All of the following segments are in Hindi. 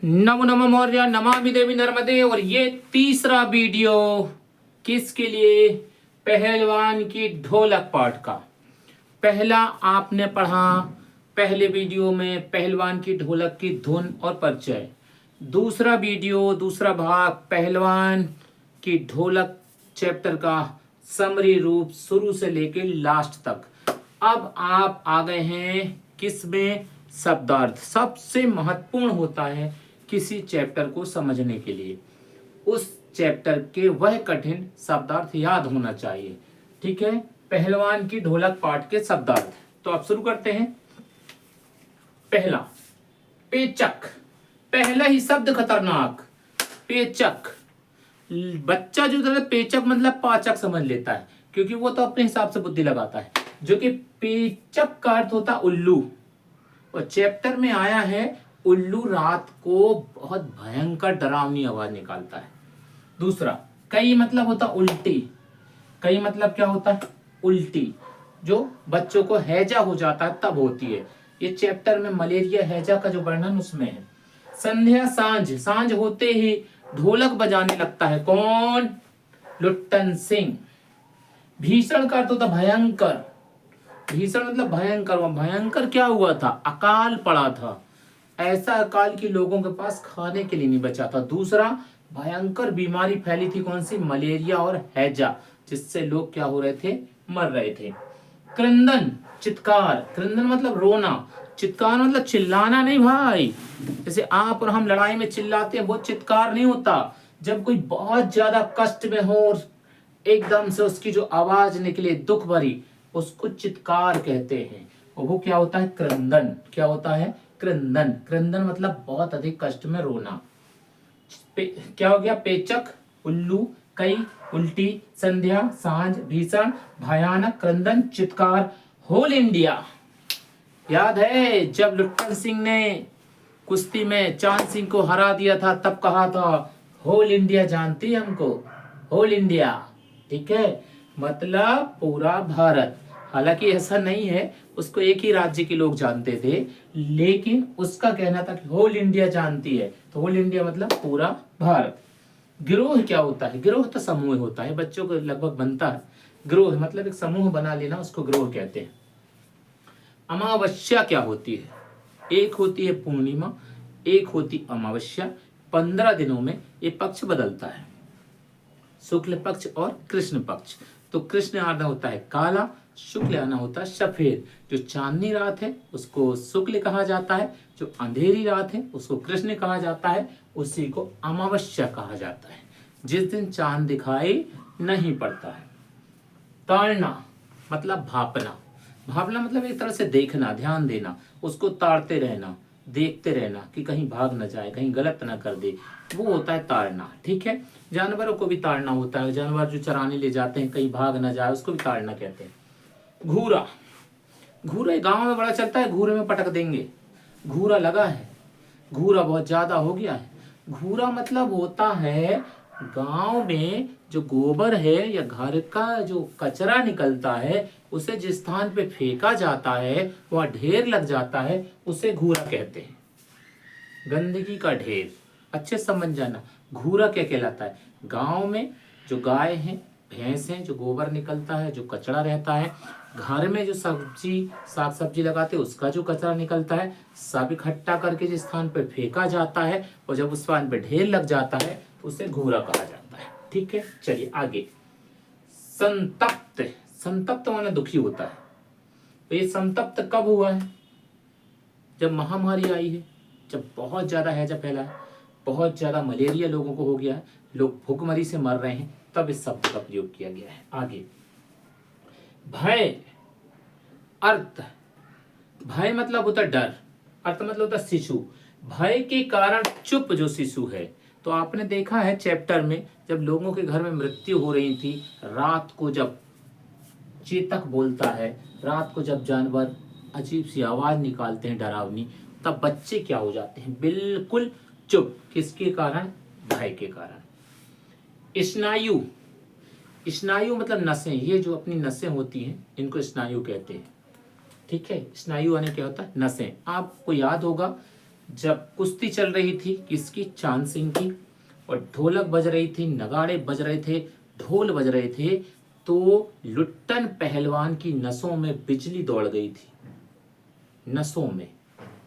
नमो नमो मौर्य नमामि देवी नर्मदे। और ये तीसरा वीडियो किसके लिए? पहलवान की ढोलक पाठ का। पहला आपने पढ़ा पहले वीडियो में पहलवान की ढोलक की धुन और परिचय। दूसरा वीडियो दूसरा भाग पहलवान की ढोलक चैप्टर का समरी रूप शुरू से लेकर लास्ट तक। अब आप आ गए हैं किसमें? शब्दार्थ। सबसे महत्वपूर्ण होता है किसी चैप्टर को समझने के लिए उस चैप्टर के वह कठिन शब्दार्थ याद होना चाहिए। ठीक है, पहलवान की ढोलक पाठ के शब्दार्थ। तो आप शुरू करते हैं। पहला, पेचक। पहला ही शब्द खतरनाक, पेचक। बच्चा जो है पेचक मतलब पाचक समझ लेता है, क्योंकि वो तो अपने हिसाब से बुद्धि लगाता है। जो कि पेचक का अर्थ होता उल्लू, और चैप्टर में आया है उल्लू रात को बहुत भयंकर डरावनी आवाज निकालता है। दूसरा, कई मतलब होता उल्टी। कई मतलब क्या होता है? उल्टी, जो बच्चों को हैजा हो जाता है तब होती है। ये चैप्टर में मलेरिया हैजा का जो वर्णन उसमें है। संध्या, सांझ। सांझ होते ही ढोलक बजाने लगता है। कौन? लुट्टन सिंह। भीषण का अर्थ होता भयंकर। भीषण मतलब भयंकर। भयंकर क्या हुआ था? अकाल पड़ा था। ऐसा अकाल कि लोगों के पास खाने के लिए नहीं बचा था। दूसरा, भयंकर बीमारी फैली थी। कौन सी? मलेरिया और हैजा, जिससे लोग क्या हो रहे थे? मर रहे थे। क्रंदन, चित्कार। क्रंदन मतलब रोना। चित्कार मतलब चिल्लाना नहीं भाई। जैसे आप और हम लड़ाई में चिल्लाते हैं, वो चित्कार नहीं होता। जब कोई बहुत ज्यादा कष्ट में हो और एकदम से उसकी जो आवाज निकले दुख भरी, उसको चित्कार कहते हैं। और वो क्या होता है? क्रंदन। क्या होता है? क्रंदन। क्रंदन मतलब बहुत अधिक कष्ट में रोना। क्या हो गया? पेचक, उल्लू, कई, उल्टी, संध्या, सांझ, भीषण, भयानक, क्रंदन, चित्कार। Whole India. याद है जब लुट्टन सिंह ने कुश्ती में चांद सिंह को हरा दिया था, तब कहा था होल इंडिया जानती है हमको, होल इंडिया। ठीक है, मतलब पूरा भारत। हालांकि ऐसा नहीं है, उसको एक ही राज्य के लोग जानते थे, लेकिन उसका कहना था कि होल इंडिया जानती है। तो होल इंडिया मतलब पूरा भारत। गिरोह क्या होता है? गिरोह तो समूह होता है, बच्चों को लगभग बनता है। गिरोह मतलब एक समूह बना लेना, उसको गिरोह कहते हैं। अमावस्या क्या होती है? एक होती है पूर्णिमा, एक होती अमावस्या। 15 दिनों में ये पक्ष बदलता है, शुक्ल पक्ष और कृष्ण पक्ष। तो कृष्ण आना होता है काला, शुक्ल आना होता है सफेद। जो चांदनी रात है उसको शुक्ल कहा जाता है, जो अंधेरी रात है उसको कृष्ण कहा जाता है, उसी को अमावस्या कहा जाता है, जिस दिन चांद दिखाई नहीं पड़ता है। ताड़ना मतलब भापना। भापना मतलब एक तरह से देखना, ध्यान देना, उसको ताड़ते रहना, देखते रहना कि कहीं भाग न जाए, कहीं गलत न कर दे, वो होता है ताड़ना। ठीक है, जानवरों को भी ताड़ना होता है। जानवर जो चराने ले जाते हैं कहीं भाग न जाए, उसको भी ताड़ना कहते हैं। घूरा। घूरा गांव में बड़ा चलता है, घूरे में पटक देंगे। घूरा लगा है, घूरा बहुत ज्यादा हो गया है। घूरा मतलब होता है गांव में जो गोबर है या घर का जो कचरा निकलता है, उसे जिस स्थान पे फेंका जाता है वह ढेर लग जाता है, उसे घूरा कहते हैं। गंदगी का ढेर, अच्छे समझ जाना। घूरा क्या कहलाता है? गांव में जो गाय है, भैंस है, जो गोबर निकलता है, जो कचरा रहता है, घर में जो सब्जी साग सब्जी लगाते हैं उसका जो कचरा निकलता है, सब इकट्ठा करके जिस स्थान पर फेंका जाता है और जब उस स्थान पर ढेर लग जाता है तो उसे घूरा कहा जाता है। ठीक है, चलिए आगे। संतप्त। संतप्त माना दुखी होता है। तो ये संतप्त कब हुआ है? जब महामारी आई है, जब बहुत ज्यादा हैजा फैला है, बहुत ज्यादा मलेरिया लोगों को हो गया है, लोग भूखमरी से मर रहे हैं, तब इस शब्द का प्रयोग किया गया है। आगे, भय। अर्थ, भय मतलब होता डर, अर्थ मतलब होता शिशु। भय के कारण चुप जो शिशु है। तो आपने देखा है चैप्टर में जब लोगों के घर में मृत्यु हो रही थी, रात को जब चेतक बोलता है, रात को जब जानवर अजीब सी आवाज निकालते हैं डरावनी, तब बच्चे क्या हो जाते हैं? बिल्कुल चुप। किसके कारण? भय के कारण। स्नायु। स्नायु मतलब नसें। ये जो अपनी नसें होती हैं इनको स्नायु कहते हैं। ठीक है, स्नायु यानी क्या होता है? नसें। आपको याद होगा जब कुश्ती चल रही थी किसकी, चांद सिंह की, और ढोलक बज रही थी, नगाड़े बज रहे थे, ढोल बज रहे थे, तो लुट्टन पहलवान की नसों में बिजली दौड़ गई थी, नसों में।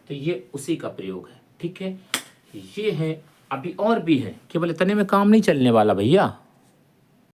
तो ये उसी का प्रयोग है, ठीक है। ये है, अभी और भी है, केवल इतने में काम नहीं चलने वाला भैया।